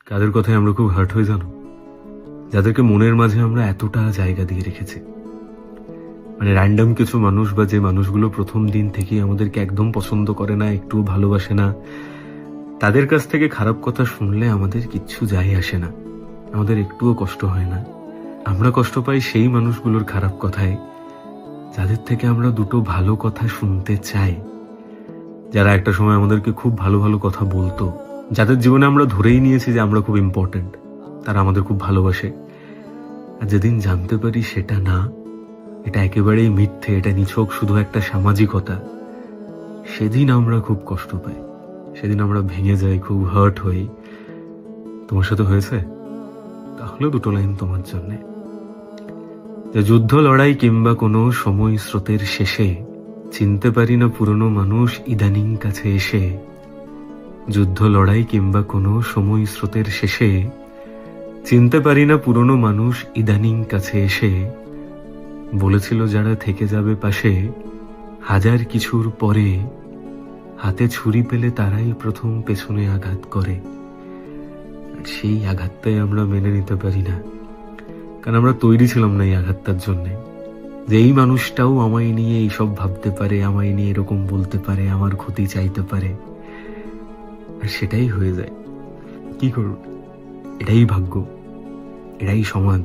কাদের কথায় আমরা খুব হার্ট হয়ে জানো? যাদেরকে মনের মাঝে আমরা এতটা জায়গা দিয়ে রেখেছি। মানে র্যান্ডম কিছু মানুষ, বা যে মানুষগুলো প্রথম দিন থেকেই আমাদেরকে একদম পছন্দ করে না, একটু ভালোবাসে না, তাদের কাছ থেকে খারাপ কথা শুনলে আমাদের কিচ্ছু যায় আসে না, আমাদের একটুও কষ্ট হয় না। আমরা কষ্ট পাই সেই মানুষগুলোর খারাপ কথায়, যাদের থেকে আমরা দুটো ভালো কথা শুনতে চাই, যারা একটা সময় আমাদেরকে খুব ভালো ভালো কথা বলতো, যাদের জীবনে আমরা ধরেই নিয়েছি যে আমরা খুব ইম্পর্টেন্ট, তারা আমাদের খুব ভালোবাসে। আর যেদিন জানতে পারি সেটা না, এটা একেবারেই মিথ্যে, এটা নিছক শুধু একটা সামাজিকতা, সেদিন আমরা খুব কষ্ট পাই, সেদিন আমরা ভেঙে যাই, খুব হার্ট হই। তোমার সাথে হয়েছে? তাহলে দুটো লাইন তোমার জন্যে। যে যুদ্ধ লড়াই কিংবা কোনো সময় স্রোতের শেষে চিনতে পারি না পুরনো মানুষ ইদানিং কাছে এসে। যুদ্ধ লড়াই কিংবা কোনো সময় স্রোতের শেষে চিনতে পারি না পুরনো মানুষ ইদানিং কাছে এসে। বলেছিল যারা থেকে যাবে পাশে, হাজার কিছুর পরে হাতে ছুরি পেলে তারাই প্রথম পেছনে আঘাত করে। আর সেই আঘাতটাই আমরা মেনে নিতে পারি না, কারণ আমরা তৈরি ছিলাম না এই আঘাতটার জন্যে, যে এই মানুষটাও আমায় নিয়ে এইসব ভাবতে পারে, আমায় নিয়ে এরকম বলতে পারে, আমার ক্ষতি চাইতে পারে। আর সেটাই হয়ে যায়। কি করব? এটাই ভাগ্য, এটাই সমাজ।